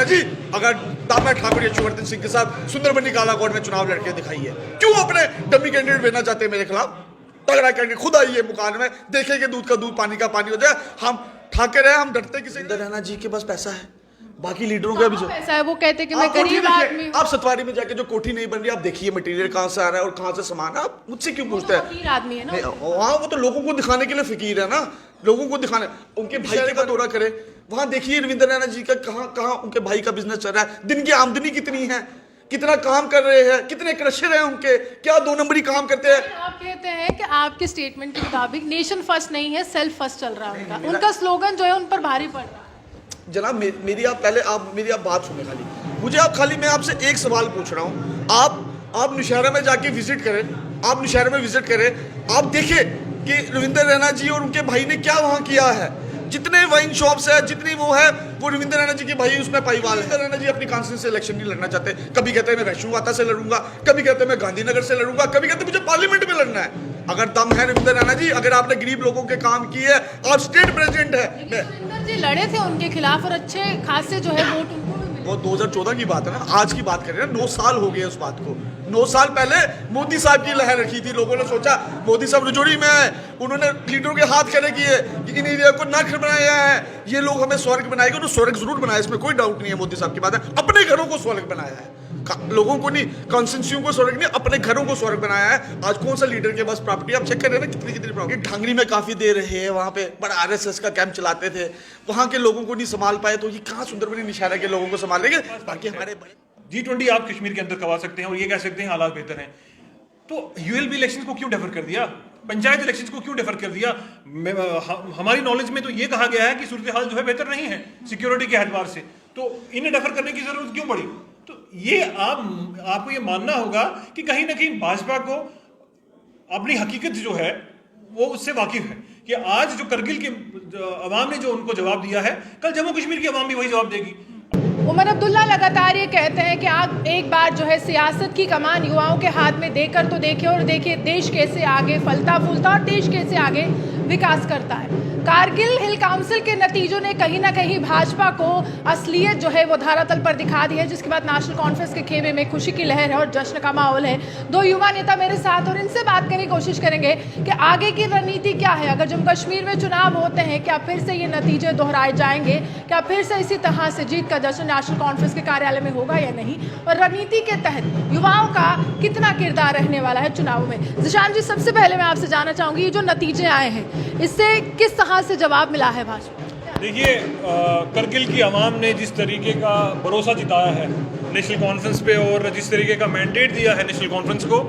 जी अगर दामना ठाकुर यशोवर्धन सिंह के साथ सुंदरबनी कालाकोट में चुनाव लड़के दिखाई है, क्यों अपने डमी कैंडिडेट भेजना चाहते हैं मेरे खिलाफ? तगड़ा कैंडिडेट खुद आइए मुकान में, देखेंगे दूध का दूध पानी का पानी हो जाए। हम ठाकर है, हम डरते किसी रैना जी के पास पैसा है, बाकी लीडरों का भी जो पैसा है वो कहते हैं कि मैं गरीब आदमी हूं। आप सतवारी में जाके जो कोठी नहीं बन रही, आप देखिए मटेरियल कहाँ से आ रहा है और कहाँ से सामान है, आप मुझसे क्यों पूछते हैं? फकीर आदमी है ना। वहाँ वो तो लोगों को दिखाने के लिए फिकीर है ना, लोगों को दिखाने। उनके भाई का दौरा करे, वहां देखिए रविंद्र रैना जी का कहाँ उनके भाई का बिजनेस चल रहा है, दिन की आमदनी कितनी है, कितना काम कर रहे हैं, कितने क्रशर हैं उनके, क्या 2 नंबरी काम करते हैं। आप कहते हैं कि आपके स्टेटमेंट के मुताबिक नेशन फर्स्ट नहीं है, सेल्फ फर्स्ट चल रहा है उनका स्लोगन जो है उन पर भारी पड़ रहा है। जनाब मेरी आप बात सुने खाली, मुझे आप खाली, मैं आपसे एक सवाल पूछ रहा हूँ। आप नौशहरा में जाके विजिट करें, आप नौशहरा में विजिट करें, आप देखें कि रविंद्र रैना जी और उनके भाई ने क्या वहाँ किया है। जितने वाइन शॉप्स है, जितनी वो है, वो रविंद्र रैना जी के भाई उसमें पाईवाल है। रविंद्र रैना जी अपनी कॉन्स्टिट्यूंसी से इलेक्शन नहीं लड़ना चाहते, कभी कहते हैं मैं वैष्णो माता से लड़ूंगा, कभी कहते हैं मैं गांधीनगर से लड़ूंगा, कभी कहते हैं मुझे पार्लियामेंट में लड़ना है। अगर दम है रविंद्र रैना जी, अगर आपने गरीब लोगों के काम किए, आप स्टेट प्रेसिडेंट है। रविंद्र जी लड़े थे उनके खिलाफ और अच्छे खासे जो है वोट उनको भी मिले। वो 2014 की बात है ना, आज की बात कर रहे हैं, 9 साल हो गए उस बात को। 9 साल पहले मोदी साहब की लहर रखी थी, लोगों ने सोचा मोदी साहब रजौरी में आए, उन्होंने लीडरों के हाथ खड़े किए कि इन एरिया को नर्क बनाया है, ये लोग हमें स्वर्ग बनाएंगे। उन्होंने स्वर्ग जरूर बनाया, इसमें कोई डाउट नहीं है, मोदी साहब की बात है। अपने घरों को स्वर्ग बनाया है, लोगों को नहीं, कॉन्स्टिट्यूंसियों को स्वर्ग नहीं, अपने घरों को स्वर्ग बनाया है। आज कौन सा लीडर के पास प्रॉपर्टी, आप चेक कर रहे हैं ना कितनी प्रॉपर्टी। ढांगरी में काफी दे रहे हैं, वहां पे बड़ा आरएसएस का कैंप चलाते थे, वहां के लोगों को नहीं संभाल पाए, तो ये कहाँ सुंदरबनी निशारा के लोगों को संभालेंगे? बाकी हमारे बड़े G20 आप कश्मीर के अंदर करवा सकते हैं और ये कह सकते हैं हालात बेहतर हैं, तो यूएलबी इलेक्शंस को क्यों डेफर कर दिया? पंचायत इलेक्शंस को क्यों डेफर कर दिया? हमारी नॉलेज में तो ये कहा गया है कि सूरत हाल जो है बेहतर नहीं है सिक्योरिटी के एतबार से, तो इन्हें डेफर करने की जरूरत क्यों पड़ी? तो ये आपको ये मानना होगा कि कहीं ना कहीं भाजपा को अपनी हकीकत जो है वो उससे वाकिफ है कि आज जो करगिल के अवाम ने जो उनको जवाब दिया है, कल जम्मू कश्मीर की अवाम भी वही जवाब देगी। उमर अब्दुल्ला लगातार ये कहते हैं कि आप एक बार जो है सियासत की कमान युवाओं के हाथ में देकर तो देखिए, और देखिए देश कैसे आगे फलता फूलता और देश कैसे आगे विकास करता है। कारगिल हिल काउंसिल के नतीजों ने कहीं ना कहीं भाजपा को असलियत जो है वो धरातल पर दिखा दी है, जिसके बाद नेशनल कॉन्फ्रेंस के खेमे में खुशी की लहर है और जश्न का माहौल है। 2 युवा नेता मेरे साथ और इनसे बात करने की कोशिश करेंगे कि आगे की रणनीति क्या है। अगर जम्मू कश्मीर में चुनाव होते हैं, क्या फिर से ये नतीजे दोहराए जाएंगे, क्या फिर से इसी तरह से जीत का जश्न नेशनल कॉन्फ्रेंस के कार्यालय में होगा या नहीं, और रणनीति के तहत युवाओं का कितना किरदार रहने वाला है चुनाव में। जिशान जी, सबसे पहले मैं आपसे जानना चाहूंगी, ये जो नतीजे आए हैं इससे किस तरह से जवाब मिला है भाजपा? देखिए, करगिल की आवाम ने जिस तरीके का भरोसा जिताया है नेशनल कॉन्फ्रेंस पे और जिस तरीके का मैंडेट दिया है नेशनल कॉन्फ्रेंस को,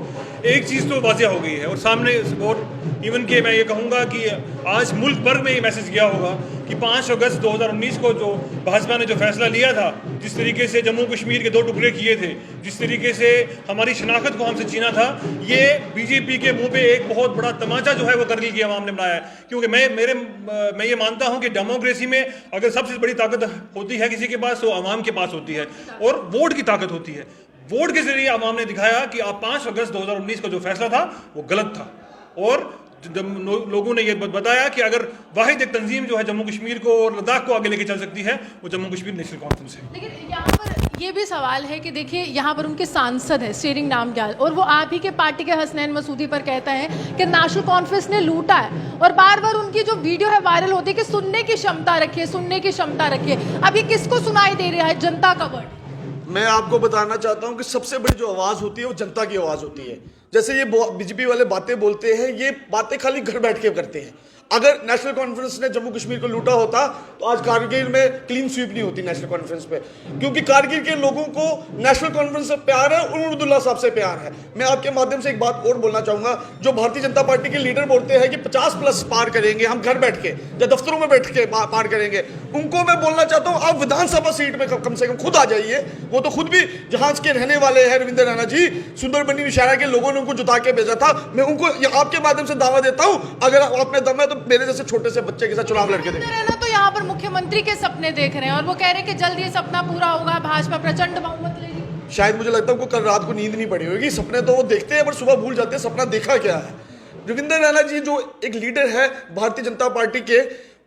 एक चीज़ तो वाज़िया हो गई है और सामने, और इवन के मैं ये कहूँगा कि आज मुल्क भर में ये मैसेज गया होगा कि 5 अगस्त 2019 को जो भाजपा ने जो फैसला लिया था, जिस तरीके से जम्मू कश्मीर के 2 टुकड़े किए थे, जिस तरीके से हमारी शनाख्त को हमसे छीना था, ये बीजेपी के मुंह पे एक बहुत बड़ा तमाचा जो है वो करगिल की आवाम ने बनाया है। क्योंकि मैं ये मानता हूँ कि डेमोक्रेसी में अगर सबसे बड़ी ताकत होती है किसी के पास, तो आवाम के पास होती है और वोट की ताकत होती है। वोट के जरिए आवाम ने दिखाया कि आप 5 अगस्त 2019 का जो फैसला था वो गलत था, और लोगों ने ये बताया कि अगर वाहिद एक तंजीम जो है जम्मू कश्मीर को और लद्दाख को आगे लेके चल सकती है, वो जम्मू कश्मीर नेशनल कॉन्फ्रेंस है। लेकिन यहाँ पर ये भी सवाल है कि देखिए, यहाँ पर उनके सांसद है स्टीयरिंग नामग्याल, और वो आप ही के पार्टी के हसनैन मसूदी पर कहता है कि नेशनल कॉन्फ्रेंस ने लूटा है, और बार बार उनकी जो वीडियो है वायरल होती है कि सुनने की क्षमता रखिए, सुनने की क्षमता रखिए। अब ये किसको सुनाई दे रहा है? जनता का वर्ड। मैं आपको बताना चाहता हूं कि सबसे बड़ी जो आवाज होती है वो जनता की आवाज होती है। जैसे ये बीजेपी वाले बातें बोलते हैं, ये बातें खाली घर बैठ के करते हैं। अगर नेशनल कॉन्फ्रेंस ने जम्मू कश्मीर को लूटा होता तो आज कारगिल में क्लीन स्वीप नहीं होती नेशनल कॉन्फ्रेंस पे, क्योंकि कारगिल के लोगों को नेशनल कॉन्फ्रेंस से प्यार है, उमर अब्दुल्ला साहब से प्यार है। मैं आपके माध्यम से एक बात और बोलना चाहूंगा, जो भारतीय जनता पार्टी के लीडर बोलते हैं कि 50+ पार करेंगे हम घर बैठ के या दफ्तरों में बैठ के पार करेंगे, उनको मैं बोलना चाहता हूँ आप विधानसभा सीट में कम से कम खुद आ जाइए। वो तो खुद भी जहाज के रहने वाले हैं रविंद्र रैना जी, सुंदरबनी निशारा के लोगों ने उनको जुटा के भेजा था। मैं उनको आपके माध्यम से दावा देता हूँ, अगर आप में दम है तो मेरे जैसे छोटे से बच्चे के साथ चुनाव लड़के देंगे। तो यहाँ पर मुख्यमंत्री के सपने देख रहे हैं और वो कह रहे हैं कि जल्द ये सपना पूरा होगा, भाजपा प्रचंड बहुमत लेगी। शायद मुझे लगता है उनको कल रात को नींद नहीं पड़ी होगी। सपने तो वो देखते हैं पर सुबह भूल जाते हैं सपना देखा क्या है। रविंद्र रैना जी जो एक लीडर है भारतीय जनता पार्टी के,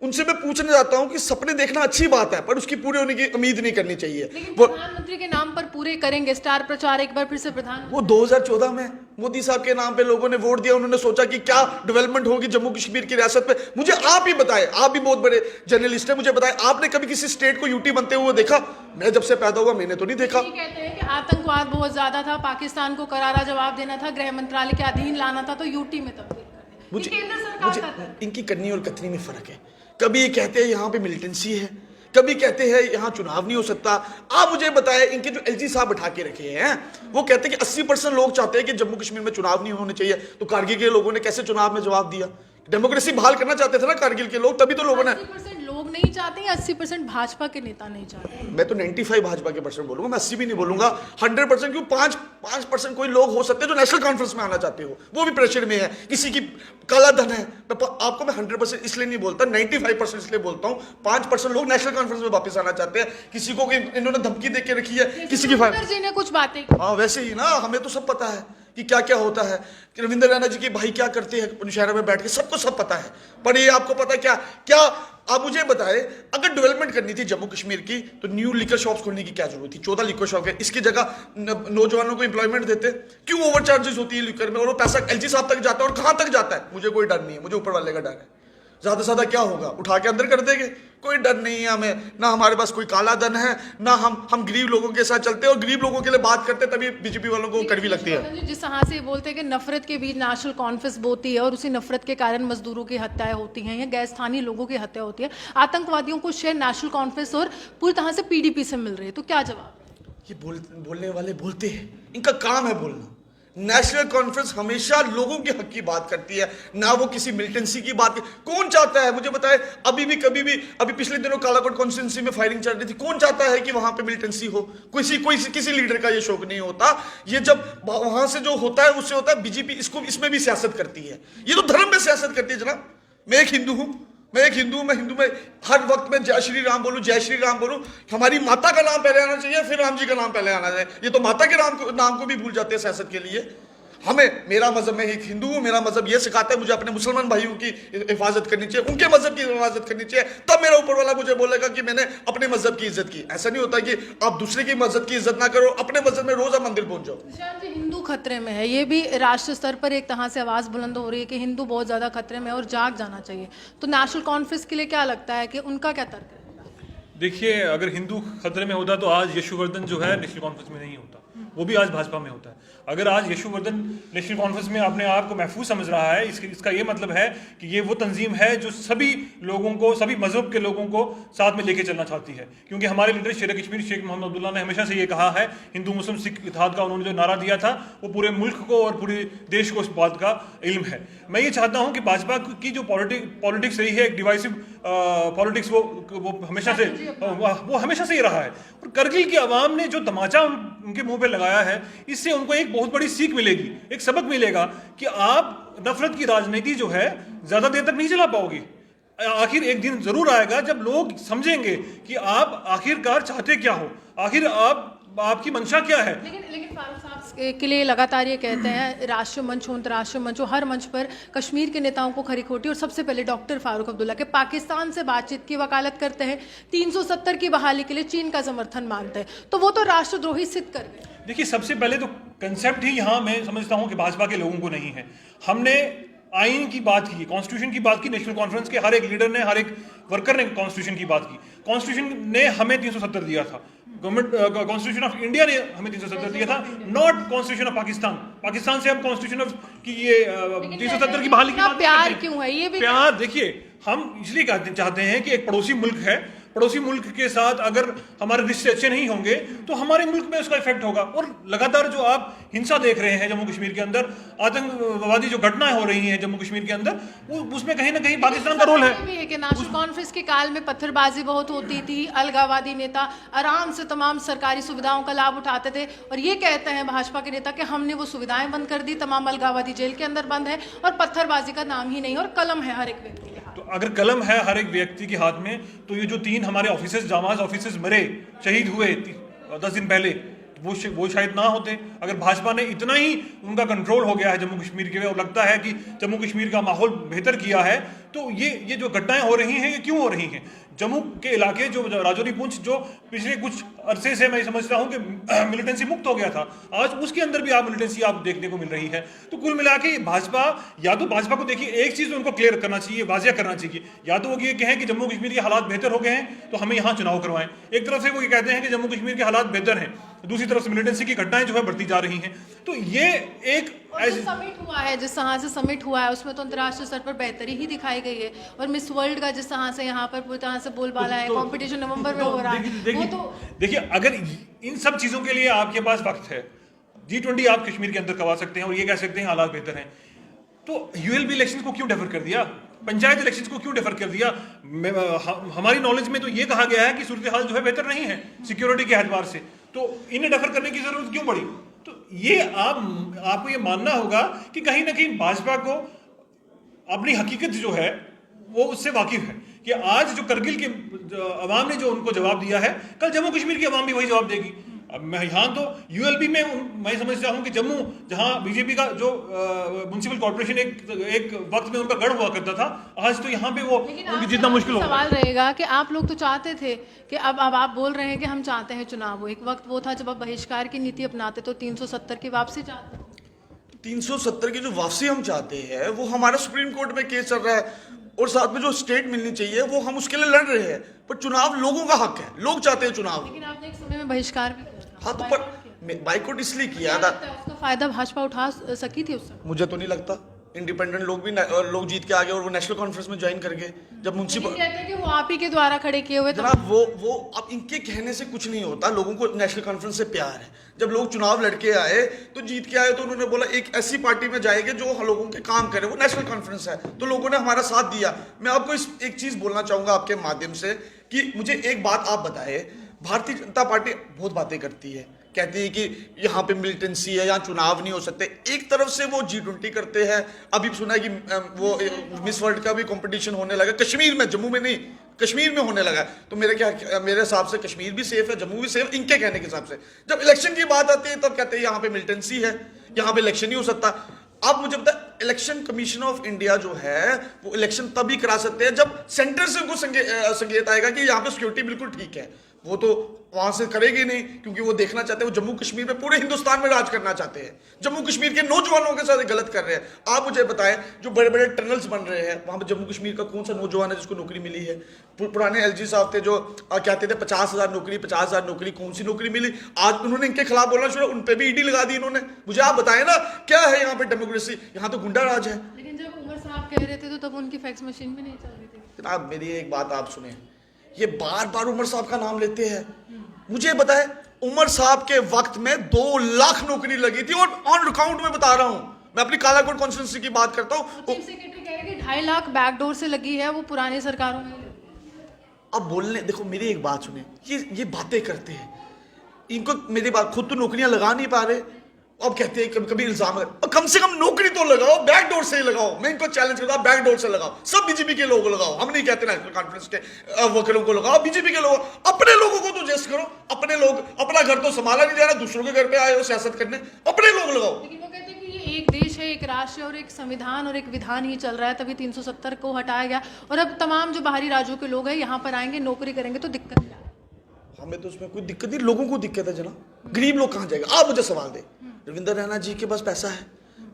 उनसे मैं पूछना चाहता हूं कि सपने देखना अच्छी बात है, पर उसकी पूरे होने की उम्मीद नहीं करनी चाहिए। लेकिन वो प्रधानमंत्री के नाम पर पूरे करेंगे स्टार प्रचार एक बार फिर से प्रधान। वो 2014 में मोदी साहब के नाम पे लोगों ने वोट दिया, उन्होंने सोचा कि क्या डेवलपमेंट होगी जम्मू कश्मीर की रियासत पे। मुझे आप ही बताएं, आप भी बहुत बड़े जर्नलिस्ट हैं, मुझे बताएं आपने कभी किसी स्टेट को यूटी बनते हुए देखा? मैं जब से पैदा हुआ मैंने तो नहीं देखा। ये कहते हैं कि आतंकवाद बहुत ज्यादा था, पाकिस्तान को करारा जवाब देना था, गृह मंत्रालय के अधीन लाना था, तो यूटी में तब्दील कर दिया। मुझे ये केंद्र सरकार मुझे का था। इनकी कन्नी और कतनी में फर्क है। कभी ये कहते हैं यहाँ पे मिलिटेंसी है, कभी कहते हैं यहाँ चुनाव नहीं हो सकता। आप मुझे बताएं, इनके जो एलजी साहब बैठा के रखे हैं वो कहते हैं कि 80% लोग चाहते हैं कि जम्मू कश्मीर में चुनाव नहीं होने चाहिए, तो कारगिल के लोगों ने कैसे चुनाव में जवाब दिया? डेमोक्रेसी बहाल करना चाहते थे ना कारगिल के लोग, तभी तो लोगों ने। 80% लोग नहीं चाहते हैं, 80% भाजपा के नेता नहीं चाहते। मैं तो 95 भाजपा के परसेंट बोलूंगा, मैं 80 भी नहीं बोलूंगा। 100% क्यों, 5% कोई लोग हो सकते हैं जो नेशनल कॉन्फ्रेंस में आना चाहते हो, वो भी प्रेशर में है, किसी की काला धन है। आपको मैं 100% इसलिए नहीं बोलता, 95% इसलिए बोलता हूँ। 5% लोग नेशनल कॉन्फ्रेंस में वापस आना चाहते हैं, किसी को इन्होंने धमकी दे के रखी है, किसी की जी ने कुछ बातें की। हाँ वैसे ही ना, हमें तो सब पता है कि क्या क्या होता है, कि रविंद्र रैना जी के भाई क्या करते हैं नौशहरा में बैठ के, सबको सब पता है। पर ये आपको पता है क्या क्या? आप मुझे बताएं, अगर डेवलपमेंट करनी थी जम्मू कश्मीर की तो न्यू लिकर शॉप्स खोलने की क्या जरूरत थी? 14 लिकर शॉप है, इसकी जगह नौजवानों को एम्प्लॉयमेंट देते। क्यों ओवर चार्जेस होती है लिकर में, और वो पैसा एलजी साहब तक जाता है, और कहां तक जाता है? मुझे कोई डर नहीं है, मुझे ऊपर वाले का डर है। ज्यादा से ज्यादा क्या होगा, उठा के अंदर कर देंगे, कोई डर नहीं है हमें। ना हमारे पास कोई काला धन है, ना हम गरीब लोगों के साथ चलते हैं और गरीब लोगों के लिए बात करते हैं, तभी बीजेपी वालों को कड़वी लगती है। जिस तरह से बोलते हैं कि नफरत के बीच नेशनल कॉन्फ्रेंस बोती है और उसी नफरत के कारण मजदूरों की हत्याएं होती हैं या गैर स्थानीय लोगों की हत्या होती है, आतंकवादियों को शेयर नेशनल कॉन्फ्रेंस और पूरी तरह से पीडीपी से मिल रही है, तो क्या जवाब? ये बोलने वाले बोलते हैं, इनका काम है बोलना। नेशनल कॉन्फ्रेंस हमेशा लोगों के हक की बात करती है, ना वो किसी मिलिटेंसी की बात। कौन चाहता है, मुझे बताए, अभी भी कभी भी, अभी पिछले दिनों कालाकोट कॉन्स्टिट्यूंसी में फायरिंग चल रही थी, कौन चाहता है कि वहां पे मिलिटेंसी हो? किसी लीडर का ये शौक नहीं होता। ये जब वहां से जो होता है उससे होता है। बीजेपी इसमें भी सियासत करती है, ये तो धर्म में सियासत करती है जनाब। मैं एक हिंदू हूं, मैं हिंदू में हर वक्त में जय श्री राम बोलूं, जय श्री राम बोलूं। हमारी माता का नाम पहले आना चाहिए, फिर राम जी का नाम पहले आना चाहिए। ये तो माता के नाम को भी भूल जाते हैं सियासत के लिए। हमें, मेरा मजहब, मैं एक हिंदू हूं, मेरा मजहब ये सिखाता है मुझे अपने मुसलमान भाइयों की हिफाजत करनी चाहिए, उनके मजहब की हिफाजत करनी चाहिए, तब मेरा ऊपर वाला मुझे बोलेगा कि मैंने अपने मजहब की इज्जत की। ऐसा नहीं होता कि आप दूसरे की मजहब की इज्जत ना करो, अपने मजहब में रोजा मंदिर पहुंच जाओ। निशांत जी, हिंदू खतरे में है, ये भी राष्ट्र स्तर पर एक तरह से आवाज बुलंद हो रही है कि हिंदू बहुत ज्यादा खतरे में है और जाग जाना चाहिए। तो नेशनल कॉन्फ्रेंस के लिए क्या लगता है कि उनका क्या तर्क है? देखिए, अगर हिंदू खतरे में होता तो आज यशुवर्धन जो है नेशनल कॉन्फ्रेंस में नहीं होता, वो भी आज भाजपा में होता है। अगर आज यशुवर्धन नेशनल कॉन्फ्रेंस में अपने आप को महफूज समझ रहा है, इसका ये मतलब है कि ये वो तंजीम है जो सभी लोगों को, सभी मजहब के लोगों को साथ में लेके चलना चाहती है। क्योंकि हमारे लीडर शेर कश्मीर शेख मोहम्मद अब्दुल्ला ने हमेशा से ये कहा है, हिंदू मुस्लिम सिख इत्तेहाद का उन्होंने जो नारा दिया था, वो पूरे मुल्क को और पूरे देश को इस बात का इल्म है। मैं ये चाहता हूँ कि भाजपा की जो पॉलिटिक्स रही है, एक डिवाइसिव पॉलिटिक्स, वो हमेशा से ही रहा है। और करगिल की आवाम ने जो तमाचा उनके मुंह पे लगाया है, इससे उनको एक बहुत बड़ी सीख मिलेगी, एक सबक मिलेगा कि आप नफरत की राजनीति जो है ज्यादा देर तक नहीं चला पाओगी। आखिर एक दिन जरूर आएगा जब लोग समझेंगे कि आप आखिरकार चाहते क्या हो, आखिर आपकी मंशा क्या है। लेकिन फारूक साहब के लिए लगातार ये कहते हैं, राष्ट्रीय मंच हो, अंतर्राष्ट्रीय मंच हो, हर मंच पर कश्मीर के नेताओं को खरी खोटी, और सबसे पहले डॉक्टर फारूक अब्दुल्ला के पाकिस्तान से बातचीत की वकालत करते हैं, 370 की बहाली के लिए चीन का समर्थन मांगते हैं, तो वो तो राष्ट्रद्रोही सिद्ध कर गए। देखिए, सबसे पहले तो कंसेप्ट ही यहाँ मैं समझता हूँ कि भाजपा के लोगों को नहीं है। हमने आइन की बात की, कॉन्स्टिट्यूशन की बात की, नेशनल कॉन्फ्रेंस के हर एक लीडर ने, हर एक वर्कर ने कॉन्स्टिट्यूशन की बात की। कॉन्स्टिट्यूशन ने हमें 370 दिया था, गवर्नमेंट कॉन्स्टिट्यूशन ऑफ इंडिया ने हमें 370 दिया था, not constitution of Pakistan. Pakistan से हम कॉन्स्टिट्यूशन ऑफ की ये 370 की बहाली की बात प्यार क्यों है? ये भी प्यार, देखिए, हम इसलिए चाहते हैं कि एक पड़ोसी मुल्क है, पड़ोसी मुल्क के साथ अगर हमारे रिश्ते अच्छे नहीं होंगे तो हमारे मुल्क में उसका इफेक्ट होगा। और लगातार जो आप हिंसा देख रहे हैं जम्मू कश्मीर के अंदर, आतंकवादी जो घटनाएं हो रही हैं जम्मू कश्मीर के अंदर, वो उसमें कहीं ना कहीं पाकिस्तान का रोल है। भी है कि नेशनल कॉन्फ्रेंस के काल में पत्थरबाजी बहुत होती थी, अलगावादी नेता आराम से तमाम सरकारी सुविधाओं का लाभ उठाते थे, और ये कहते हैं भाजपा के नेता कि हमने वो सुविधाएं बंद कर दी, तमाम अलगावादी जेल के अंदर बंद है और पत्थरबाजी का नाम ही नहीं, और कलम है हर एक व्यक्ति के हाथ। तो अगर कलम है हर एक व्यक्ति के हाथ में, तो ये जो 3 हमारे ऑफिसर्स, जामाज ऑफिसर्स मरे, शहीद हुए 10 दिन पहले, वो शायद ना होते। अगर भाजपा ने इतना ही उनका कंट्रोल हो गया है जम्मू कश्मीर के, और लगता है कि जम्मू कश्मीर का माहौल बेहतर किया है, तो ये जो घटनाएं हो रही हैं ये क्यों हो रही हैं? जम्मू के इलाके जो राजौरी पुंछ जो पिछले कुछ अरसे से मैं समझता हूं कि मिलिटेंसी मुक्त हो गया था, आज उसके अंदर भी आप मिलिटेंसी आप देखने को मिल रही है। तो कुल मिला के भाजपा, या तो भाजपा को देखिए एक चीज उनको क्लियर करना चाहिए, वाजिया करना चाहिए, या तो वो ये कहें कि जम्मू कश्मीर के हालात बेहतर हो गए हैं तो हमें यहाँ चुनाव करवाएं। एक तरफ से वो ये कहते हैं कि जम्मू कश्मीर के हालात बेहतर हैं, दूसरी तरफ से मिलिटेंसी की घटनाएं जो है बढ़ती जा रही हैं। तो ये एक समिट हुआ है, जिस तरह से समिट हुआ है उसमें तो अंतर्राष्ट्रीय स्तर पर बेहतरी ही दिखाई गई है, और मिस वर्ल्ड का जिस तरह से यहाँ पर पूरी तरह से बोलबाला है, कंपटीशन नवंबर में हो रहा है, वो तो देखिए अगर इन सब चीजों के लिए आपके पास वक्त है, G20 आप कश्मीर के अंदर करवा सकते हैं और ये कह सकते हैं हालात बेहतर हैं, तो ULB इलेक्शन को क्यों डेफर कर दिया? पंचायत इलेक्शन को क्यों डेफर कर दिया? हमारी नॉलेज में तो ये कहा गया है कि सूरत हाल जो है बेहतर नहीं है सिक्योरिटी के एतबार से, तो इन्हें डेफर करने की जरूरत क्यों पड़ी? तो ये आपको ये मानना होगा कि कहीं ना कहीं भाजपा को अपनी हकीकत जो है वो उससे वाकिफ है कि आज जो करगिल के अवाम ने जो उनको जवाब दिया है, कल जम्मू कश्मीर की अवाम भी वही जवाब देगी। अब मैं यहाँ तो ULB में मैं समझता हूँ कि जम्मू जहाँ बीजेपी का जो म्युनिसिपल कॉर्पोरेशन एक वक्त में उनका गढ़ हुआ करता था, आज तो यहाँ पे वो उनकी जितना मुश्किल होगा। सवाल रहेगा कि आप लोग तो चाहते थे कि अब आप बोल रहे हैं कि हम चाहते हैं चुनाव हो, एक वक्त वो था जब आप बहिष्कार की नीति अपनाते तो 370 की वापसी चाहते। 370 की जो वापसी हम चाहते हैं वो हमारा सुप्रीम कोर्ट में केस चल रहा है, और साथ में जो स्टेट मिलनी चाहिए वो हम उसके लिए लड़ रहे हैं, पर चुनाव लोगों का हक है, लोग चाहते हैं चुनाव। लेकिन आपने एक समय में बहिष्कार भी किया था। हाँ तो पर बाइकआउट इसलिए किया था, उसका फायदा भाजपा उठा सकी थी उस समय? मुझे तो नहीं लगता। इंडिपेंडेंट लोग भी लोग जीत के आ गए और वो नेशनल कॉन्फ्रेंस में ज्वाइन कर गए। जब म्युनिसिपल कहते हैं कि वो आप ही के द्वारा खड़े किए हुए, जनाब वो अब इनके कहने से कुछ नहीं होता, लोगों को नेशनल कॉन्फ्रेंस से प्यार है। जब लोग चुनाव लड़के आए तो जीत के आए तो उन्होंने बोला एक ऐसी पार्टी में जाएंगे जो लोगों के काम करे, वो नेशनल कॉन्फ्रेंस है, तो लोगों ने हमारा साथ दिया। मैं आपको एक चीज बोलना चाहूंगा आपके माध्यम से कि मुझे एक बात आप बताए, भारतीय जनता पार्टी बहुत बातें करती है, कहती है कि यहाँ पे मिलिटेंसी है, यहाँ चुनाव नहीं हो सकते। एक तरफ से वो G20 करते हैं, अभी सुना है कि वो मिस वर्ल्ड का भी कंपटीशन होने लगा कश्मीर में, जम्मू में नहीं, कश्मीर में होने लगा। तो मेरे हिसाब से कश्मीर भी सेफ है, जम्मू भी सेफ, इनके कहने के हिसाब से। जब इलेक्शन की बात आती है तब कहते हैं यहाँ पे मिलिटेंसी है, यहाँ पे इलेक्शन नहीं हो सकता। आप मुझे बताएं, इलेक्शन कमीशन ऑफ इंडिया जो है वो इलेक्शन तभी करा सकते हैं जब सेंटर से उनको संकेत आएगा कि यहाँ पे सिक्योरिटी बिल्कुल ठीक है। वो तो वहां से करेगी नहीं, क्योंकि वो देखना चाहते हैं, वो जम्मू कश्मीर में पूरे हिंदुस्तान में राज करना चाहते हैं, जम्मू कश्मीर के नौजवानों के साथ गलत कर रहे हैं। आप मुझे बताएं, जो बड़े बड़े टनल्स बन रहे हैं वहां पर जम्मू कश्मीर का कौन सा नौजवान है जिसको नौकरी मिली है? पुराने LG साहब थे जो कहते थे 50,000 नौकरी, 50,000 नौकरी, कौन सी नौकरी मिली? आज उन्होंने इनके खिलाफ बोलना शुरू, उन पर भी ED लगा दी इन्होंने। मुझे आप बताएं ना, क्या है यहाँ पे डेमोक्रेसी? यहाँ तो गुंडा राज है। लेकिन जब उमर साहब कह रहे थे तो तब उनकी फैक्स मशीन भी नहीं चल रही थी। जनाब मेरी एक बात आप सुने, ये बार बार उमर साहब का नाम लेते हैं। मुझे बताए, उमर साहब के वक्त में 2 लाख नौकरी लगी थी, और ऑन रिकॉर्ड में बता रहा हूं, मैं अपनी कालाकोट कॉन्स्टिट्यूंसी की बात करता हूं। चीफ सेक्रेटरी कह रहे हैं कि 2.5 लाख बैकडोर से लगी है, वो पुरानी सरकारों में। अब बोलने देखो, मेरी एक बात सुने, ये बातें करते हैं, इनको मेरी बात, खुद तो नौकरियां लगा नहीं पा रहे, अब कहते हैं कभी कभी इल्जाम है, कम से कम नौकरी तो लगाओ, बैकडोर से ही लगाओ। मैं इनको चैलेंज करता हूं, बैकडोर से लगाओ, सब बीजेपी के लोगों लगाओ। हम नहीं कहते नेशनल कॉन्फ्रेंस के वर्करों को लगाओ, बीजेपी के लोग, अपने लोगों को तो जेस्ट करो। अपने लोग, अपना घर तो संभाला नहीं जा रहा, दूसरों के घर पे आए हो सियासत करने, अपने लोग लगाओ। लेकिन वो कहते हैं कि ये एक देश है, एक राष्ट्र है, और एक संविधान और एक विधान ही चल रहा है, तभी 370 को हटाया गया, और अब तमाम जो बाहरी राज्यों के लोग हैं यहाँ पर आएंगे, नौकरी करेंगे तो दिक्कत क्या है? हमें तो उसमें कोई दिक्कत नहीं, लोगों को दिक्कत है जनाब। गरीब लोग कहाँ जाएगा? आप मुझे सवाल दे, रविंद्र रैना जी के पास पैसा है,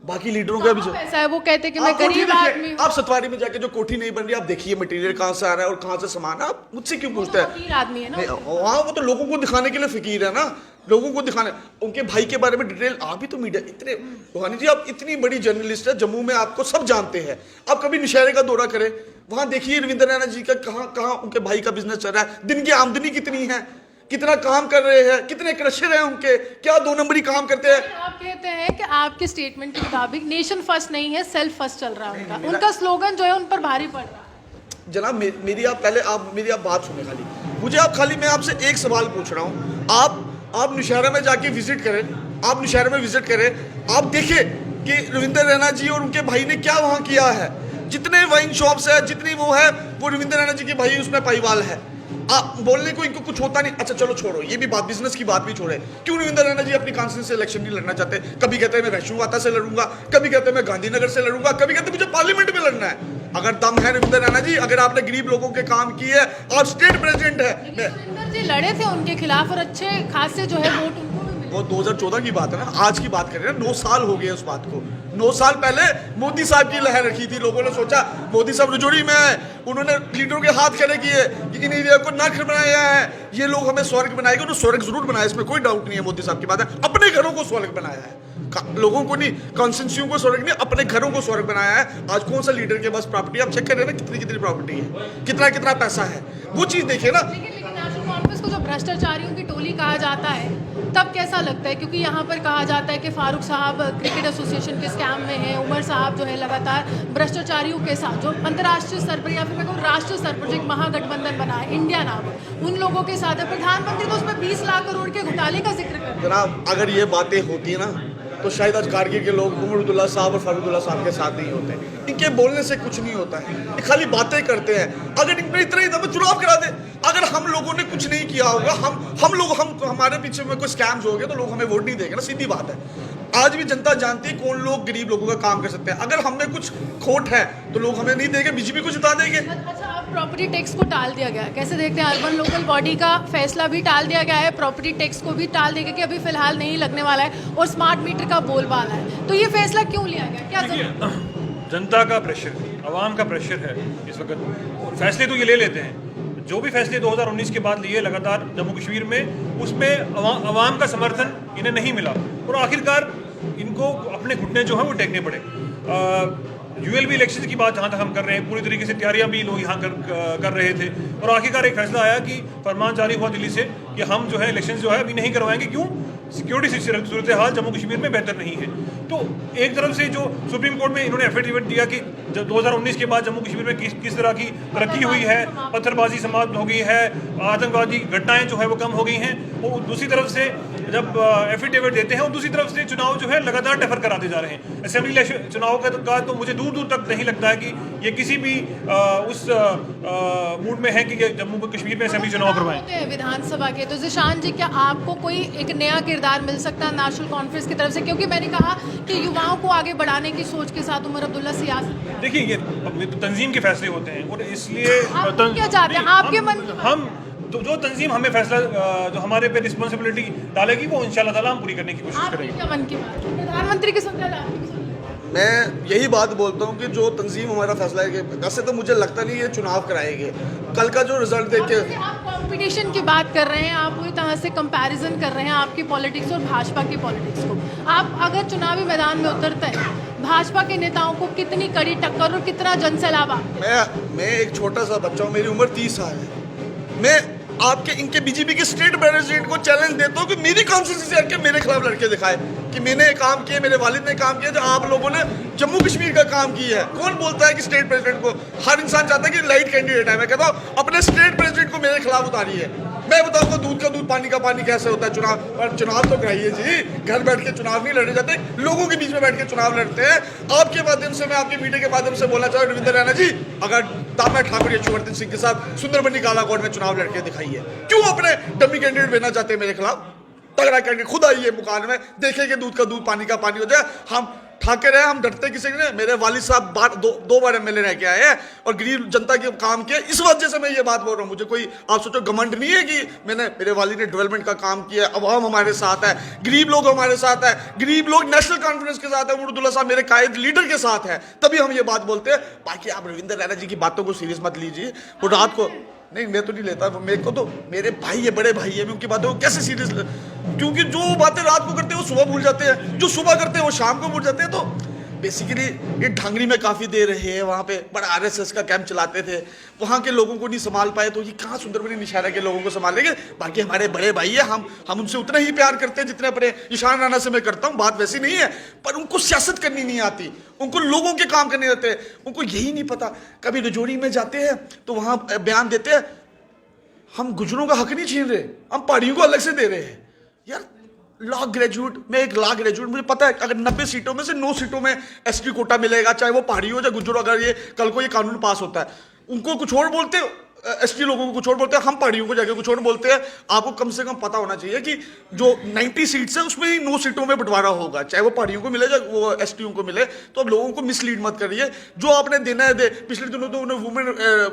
बाकी लीडरों का भी पैसा है, वो कहते हैं कि मैं गरीब आदमी हूं। आप सतवारी में जाके जो कोठी नहीं बन रही, आप देखिए मटेरियल कहाँ से आ रहा है और कहाँ से सामान है, आप मुझसे क्यों पूछते हैं? आदमी है ना, वहाँ वो तो लोगों को दिखाने के लिए फिकीर है ना, लोगों को दिखाने। उनके भाई के बारे में डिटेल, आप भी तो मीडिया इतने, रोहानी जी आप इतनी बड़ी जर्नलिस्ट है, जम्मू में आपको सब जानते हैं, आप कभी नौशहरे का दौरा करें, वहां देखिए रविंद्र रैना जी का कहाँ उनके भाई का बिजनेस चल रहा है, दिन की आमदनी कितनी है, कितना काम कर रहे हैं, कितने क्रशर हैं उनके, क्या 2 नंबरी काम करते हैं। आप कहते हैं कि आपके स्टेटमेंट के मुताबिक नेशन फर्स्ट नहीं है, सेल्फ फर्स्ट चल रहा है उनका, उनका स्लोगन जो है उन पर भारी पड़ रहा है। जनाब मेरी आप बात सुने, मैं आपसे एक सवाल पूछ रहा हूँ। आप नौशहरा में जाके विजिट करें, आप नौशहरा में विजिट करें, आप देखें कि रविंद्र रैना जी और उनके भाई ने क्या वहाँ किया है। जितने वाइन शॉप्स है, जितनी वो है, वो रविंद्र रैना जी के भाई उसमें पाईवाल है। आप बोलने को इनको कुछ होता नहीं। अच्छा चलो छोड़ो, ये भी बात, बिजनेस की बात भी छोड़े। क्यों रविंद्र रैना जी अपनी कॉन्स्टिट्यूंसी से इलेक्शन नहीं लड़ना चाहते? कभी कहते हैं मैं वैष्णोवाता से लड़ूंगा, कभी कहते हैं मैं गांधीनगर से लड़ूंगा, कभी कहते हैं मुझे पार्लियामेंट में लड़ना है। अगर दम है रविंद्र रैना जी, अगर आपने गरीब लोगों के काम किए और स्टेट प्रेसिडेंट है, रविंद्र जी लड़े थे उनके खिलाफ और अच्छे खासे जो है वोट उनको भी मिले। वो 2014 की बात है ना, आज की बात कर रहे हैं। 9 साल हो गए उस बात को। 9 साल पहले मोदी साहब की लहर रखी थी, लोगों ने सोचा मोदी साहब रजौरी में आए, उन्होंने लीडरों के हाथ खड़े किए कि इन एरिया को नर्क बनाया है, ये लोग हमें स्वर्ग बनाएंगे। उन्होंने स्वर्ग जरूर बनाया, इसमें कोई डाउट नहीं है। मोदी साहब की बात है, अपने घरों को स्वर्ग बनाया है, लोगों को नहीं, कॉन्स्टिट्यूंसियों को स्वर्ग नहीं, अपने घरों को स्वर्ग बनाया है। आज कौन सा लीडर के पास प्रॉपर्टी, आप चेक कर रहे हैं ना, कितनी कितनी प्रॉपर्टी है, कितना कितना पैसा है, वो चीज देखिए ना। लेकिन नेशनल कांफ्रेंस को जो भ्रष्टाचारियों की टोली कहा जाता है, तब कैसा लगता है? क्योंकि यहाँ पर कहा जाता है कि फारूक साहब क्रिकेट एसोसिएशन के स्कैम में हैं, उमर साहब जो है लगातार भ्रष्टाचारियों के साथ, जो अंतर्राष्ट्रीय स्तर पर या फिर मैं कहूँ राष्ट्रीय स्तर पर जो एक महागठबंधन बना है इंडिया नाम, उन लोगों के साथ है। प्रधानमंत्री तो उसमें 20 लाख करोड़ के घोटाले का जिक्र करते हैं। जनाब अगर ये बातें होती ना तो शायद आज कारगिल के लोग उमर अब्दुल्ला साहब और फारूकुल्ला साहब के साथ नहीं होते। इनके बोलने से कुछ नहीं होता है, ये खाली बातें करते हैं। अगर इन पर इतना ही दम है, चुनाव करा दे। अगर हम लोगों ने कुछ नहीं किया होगा, हम हमारे पीछे में कोई स्कैम्स हो गए तो लोग हमें वोट नहीं देंगे ना, सीधी बात है। आज भी जनता जानती है कौन लोग गरीब लोगों का काम कर सकते हैं। अगर हमें कुछ खोट है तो लोग हमें नहीं देंगे, बीजेपी को जिता देंगे। अच्छा, अब प्रॉपर्टी टैक्स को टाल दिया गया है, कैसे देखते हैं? अर्बन लोकल बॉडी का फैसला भी टाल दिया गया है, प्रॉपर्टी टैक्स को भी टाल दिया गया कि अभी फिलहाल नहीं लगने वाला है, और स्मार्ट मीटर का बोलबाला है। तो ये फैसला क्यों लिया गया? क्या जरूरत? जनता का प्रेशर, आवाम का प्रेशर है इस वक्त। फैसले तो ये ले लेते हैं, जो भी फैसले 2019 के बाद लिए लगातार जम्मू कश्मीर में, उसमें आवाम का समर्थन इन्हें नहीं मिला और आखिरकार इनको अपने घुटने जो हैं वो टेकने पड़े। यूएलबी इलेक्शन की बात जहाँ तक हम कर रहे हैं, पूरी तरीके से तैयारियां भी लोग यहाँ कर रहे थे और आखिरकार एक फैसला आया कि फरमान जारी हुआ दिल्ली से कि हम जो है इलेक्शन जो है अभी नहीं करवाएंगे। क्यों? सिक्योरिटी सूरत हाल जम्मू कश्मीर में बेहतर नहीं है। तो एक तरफ से जो सुप्रीम कोर्ट में इन्होंने एफिडेविट दिया कि जब 2019 के बाद जम्मू कश्मीर में किस तरह की तरक्की हुई है, पत्थरबाजी समाप्त हो गई है, आतंकवादी घटनाएं जो है वो कम हो गई हैं, और दूसरी तरफ से जब एफिडेविट देते हैं और दूसरी तरफ से चुनाव जो है लगातार डेफर कराते जा रहे हैं। असेंबली चुनाव का तो मुझे दूर दूर तक नहीं लगता है कि ये किसी भी उस मूड में है कि ये जम्मू कश्मीर में असेंबली चुनाव करवाएं। विधानसभा के तो जिशान जी, क्या आपको कोई एक नया किरदार मिल सकता है नेशनल कॉन्फ्रेंस की तरफ से? क्योंकि मैंने कहा कि युवाओं को आगे बढ़ाने की सोच के साथ उमर अब्दुल्ला सियासत, देखिए ये तो तंजीम के फैसले होते हैं और इसलिए आप क्या चाहते हैं? आपके मन हम तो जो तंजीम हमें फैसला जो हमारे पे रिस्पॉन्सिबिलिटी डालेगी वो इंशाल्लाह ताला हम पूरी करने की कोशिश करेंगे। क्या मन की बात? प्रधानमंत्री की सुनते हैं, आपकी भी सुनते हैं। मैं यही बात बोलता हूँ कि जो तंजीम हमारा फैसला है, वैसे तो मुझे लगता नहीं ये चुनाव कराएंगे। कल का जो रिजल्ट देख के, आप कंपटीशन की बात कर रहे हैं, आप पूरी तरह से कंपैरिजन कर रहे हैं आपकी पॉलिटिक्स और भाजपा की पॉलिटिक्स को। आप अगर चुनावी मैदान में उतरते हैं, भाजपा के नेताओं को कितनी कड़ी टक्कर और कितना जनसैलाब? मैं एक छोटा सा बच्चा हूँ, मेरी उम्र 30 साल है। मैं आपके इनके बीजेपी के स्टेट प्रेसिडेंट को चैलेंज देता हूँ कि मेरी कॉन्स्टिट्यूंसी से आके मेरे खिलाफ लड़के दिखाए कि मैंने काम किए, मेरे वालिद ने काम किया जो आप लोगों ने जम्मू कश्मीर का काम किया है। कौन बोलता है कि स्टेट प्रेसिडेंट को? हर इंसान चाहता है कि लाइट कैंडिडेट है। मैं कहता हूँ अपने स्टेट प्रेसिडेंट को मेरे खिलाफ उतारिए। मैं बताऊंगा दूध का दूध पानी का पानी कैसे होता है। चुनाव तो कराइए जी, घर बैठ के चुनाव नहीं लड़े जाते, लोगों के बीच में बैठ के चुनाव लड़ते हैं। आपके माध्यम से, मैं आपके मीडिया के माध्यम से बोलना चाहूँ रविंद्र रैना जी, अगर दामना ठाकुर यशवर्धन सिंह के साथ सुंदरबनी कालाकोट में चुनाव लड़के दिखाइए। क्यों अपने डमी कैंडिडेट भेजना चाहते हैं मेरे खिलाफ? तगड़ा कैंडिडेट खुद आइए मुकान में, देखेंगे दूध का दूध पानी का पानी हो जाए। हम ठाके रहे, हम डरते किसी ने। मेरे वालिद साहब दो बार एमएलए रह के आए हैं और गरीब जनता के काम किए। इस वजह से मैं ये बात बोल रहा हूँ। मुझे कोई आप सोचो घमंड नहीं है कि मेरे वालिद ने डेवलपमेंट का काम किया। अवाम हमारे साथ है, गरीब लोग हमारे साथ है, गरीब लोग नेशनल कॉन्फ्रेंस के साथ है, उमर अब्दुल्ला साहब मेरे कायद लीडर के साथ है, तभी हम ये बात बोलते हैं। बाकी आप रविंद्र रैना जी की बातों को सीरियस मत लीजिए। वो रात को नहीं, मैं तो नहीं लेता, मेरे को तो मेरे भाई है, बड़े भाई है, मैं उनकी बातों को कैसे सीरियस, क्योंकि जो बातें रात को करते हैं वो सुबह भूल जाते हैं, जो सुबह करते हैं वो शाम को भूल जाते हैं। तो बेसिकली ये ढांगरी में काफ़ी देर रहे हैं, वहाँ पे बड़ा आरएसएस का कैंप चलाते थे, वहाँ के लोगों को नहीं संभाल पाए, तो ये कहाँ सुंदरबनी निशारा के लोगों को संभालेंगे? बाकी हमारे बड़े भाई है, हम उनसे उतना ही प्यार करते हैं जितने अपने ईशान राणा से मैं करता हूँ। बात वैसी नहीं है, पर उनको सियासत करनी नहीं आती, उनको लोगों के काम करने देते हैं, उनको यही नहीं पता। कभी रजौरी में जाते हैं तो वहाँ बयान देते हैं हम गुजरों का हक नहीं छीन रहे, हम पहाड़ियों को अलग से दे रहे हैं। यार लॉ ग्रेजुएट, मैं एक लॉ ग्रेजुएट, मुझे पता है अगर 90 सीटों में से 9 सीटों में एसटी कोटा मिलेगा, चाहे वो पहाड़ी हो या गुजर। अगर ये कल को ये कानून पास होता है, उनको कुछ और बोलते एसटी लोगों को कुछ और बोलते हैं, हम पहाड़ियों को जाके कुछ और बोलते हैं। आपको कम से कम पता होना चाहिए कि जो 90 सीट्स है उसमें ही 9 सीटों में बंटवारा होगा, चाहे वो पहाड़ियों को मिले चाहे वो एसटीओ को मिले। तो अब लोगों को मिसलीड मत करिए, जो आपने देना है दे। पिछले दिनों तो उन्हें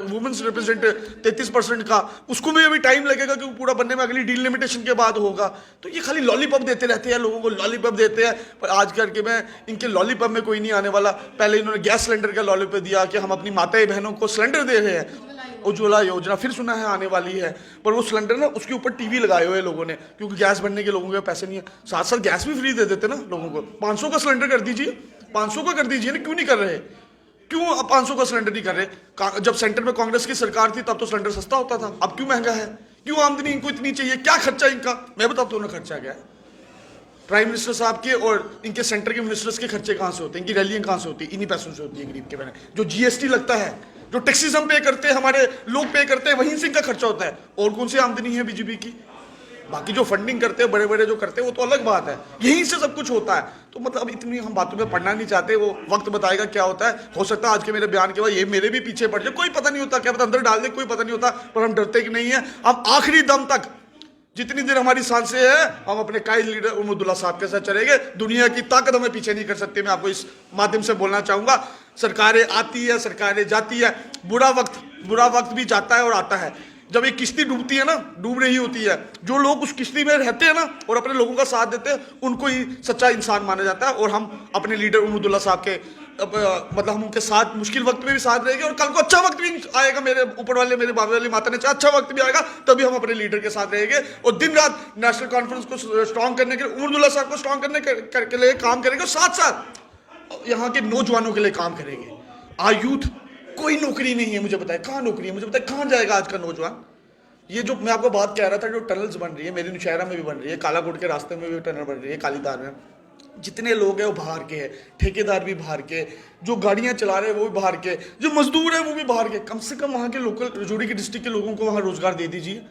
वुमेन्स रिप्रेजेंट 33% का, उसको भी अभी टाइम लगेगा क्योंकि पूरा बनने में अगली डीलिमिटेशन के बाद होगा। तो ये खाली लॉलीपॉप देते रहते हैं, लोगों को लॉलीपॉप देते हैं। पर आज करके मैं इनके लॉलीपॉप में कोई नहीं आने वाला। पहले इन्होंने गैस सिलेंडर का लॉलीपॉप दिया कि हम अपनी माताएं बहनों को सिलेंडर दे रहे हैं, उज्ज्वला योजना फिर सुना है आने वाली है। पर वो सिलेंडर ना उसके ऊपर टीवी लगाए हुए लोगों ने, क्योंकि गैस भरने के लोगों के पैसे नहीं है। साथ साथ गैस भी फ्री दे देते ना लोगों को। 500 का सिलेंडर कर दीजिए, 500 का कर दीजिए ना, क्यों नहीं कर रहे? क्यों अब 500 का सिलेंडर नहीं कर रहे? जब सेंटर में कांग्रेस की सरकार थी तब तो सिलेंडर सस्ता होता था, अब क्यों महंगा है? क्यों आमदनी इनको इतनी चाहिए? क्या खर्चा इनका मैं बताता हूँ ना। खर्चा क्या है? प्राइम मिनिस्टर साहब के और इनके सेंटर के मिनिस्टर्स के खर्चे कहाँ से होते हैं? इनकी रैलियां कहाँ से होती है? इन्हीं पैसों से होती है गरीब के बहने। जो जीएसटी लगता है, जो टैक्सेस हम पे करते हैं, हमारे लोग पे करते हैं, वहीं से इनका खर्चा होता है। और कौन सी आमदनी है बीजेपी की? बाकी जो फंडिंग करते हैं बड़े बड़े जो करते हैं वो तो अलग बात है, यहीं से सब कुछ होता है। तो मतलब इतनी हम बातों में पढ़ना नहीं चाहते, वो वक्त बताएगा क्या होता है। हो सकता है आज के मेरे बयान के बाद ये मेरे भी पीछे पड़ जाए, कोई पता नहीं होता, क्या पता अंदर डाल दे, कोई पता नहीं होता। पर हम डरते कि नहीं है, हम आखिरी दम तक जितनी देर हमारी सांसें हैं हम अपने कायद लीडर उमरुद्दुल्ला साहब के साथ चलेंगे। दुनिया की ताकत हमें पीछे नहीं कर सकती। मैं आपको इस माध्यम से बोलना चाहूंगा, सरकारें आती है, सरकारें जाती है, बुरा वक्त भी जाता है और आता है। जब एक किश्ती डूबती है ना, डूब रही होती है, जो लोग उस किश्ती में रहते हैं ना और अपने लोगों का साथ देते हैं, उनको ही सच्चा इंसान माना जाता है। और हम अपने लीडर उमरुद्दुल्ला साहब के मतलब हम उनके साथ मुश्किल वक्त में भी साथ रहेंगे, और कल को अच्छा वक्त भी आएगा, मेरे ऊपर वाले मेरे बाबे वाली माता ने चाहा अच्छा वक्त भी आएगा, तभी हम अपने लीडर के साथ रहेंगे। और दिन रात नेशनल कॉन्फ्रेंस को स्ट्रांग करने के लिए, उमरुद्दुल्ला साहब को स्ट्रांग करने के लिए काम करेंगे, और साथ साथ यहाँ के नौजवानों के लिए काम करेंगे। आ यूथ कोई नौकरी नहीं है, मुझे बताए कहाँ नौकरी है? मुझे बताए कहाँ जाएगा आज का नौजवान? ये जो मैं आपको बात कह रहा था, जो टनल्स बन रही है, मेरी नौशहरा में भी बन रही है, कालाकोट के रास्ते में भी टनल बन रही है, कालीधार में, जितने लोग हैं वो बाहर के हैं, ठेकेदार भी बाहर के, जो गाड़ियां चला रहे हैं वो भी बाहर के, जो मजदूर हैं वो भी बाहर के। कम से कम वहाँ के लोकल रजौरी के डिस्ट्रिक्ट के लोगों को वहाँ रोजगार दे दीजिए।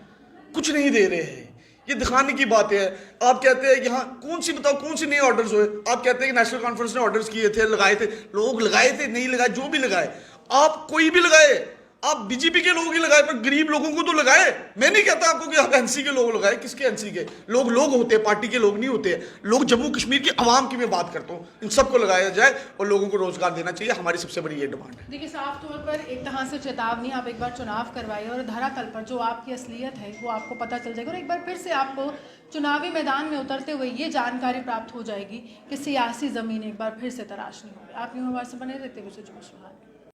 कुछ नहीं दे रहे हैं, ये दिखाने की बात है। आप कहते हैं यहाँ कौन सी बताओ कौन सी नए ऑर्डर्स हुए? आप कहते हैं कि नेशनल कॉन्फ्रेंस ने ऑर्डर्स किए थे, लगाए थे, लोग लगाए थे, नहीं लगाए, जो भी लगाए, आप कोई भी लगाए, आप बीजेपी के लोग ही लगाए, पर गरीब लोगों को तो लगाए। मैं नहीं कहता आपको कि आप एनसी के लोग लगाए, किसके एनसी के लोग? लोग होते हैं, पार्टी के लोग नहीं होते। लोग जम्मू कश्मीर की आवाम की मैं बात करता हूँ, इन सबको लगाया जाए और लोगों को रोजगार देना चाहिए। हमारी सबसे बड़ी ये डिमांड है। देखिए, साफ तौर पर एक तरह से चेतावनी, आप एक बार चुनाव करवाइए और धरातल पर जो आपकी असलियत है वो आपको पता चल जाएगा, और एक बार फिर से आपको चुनावी मैदान में उतरते हुए ये जानकारी प्राप्त हो जाएगी कि सियासी ज़मीन एक बार फिर से तराशनी होगी। आप यूँ हमारे से बने रहते हुए।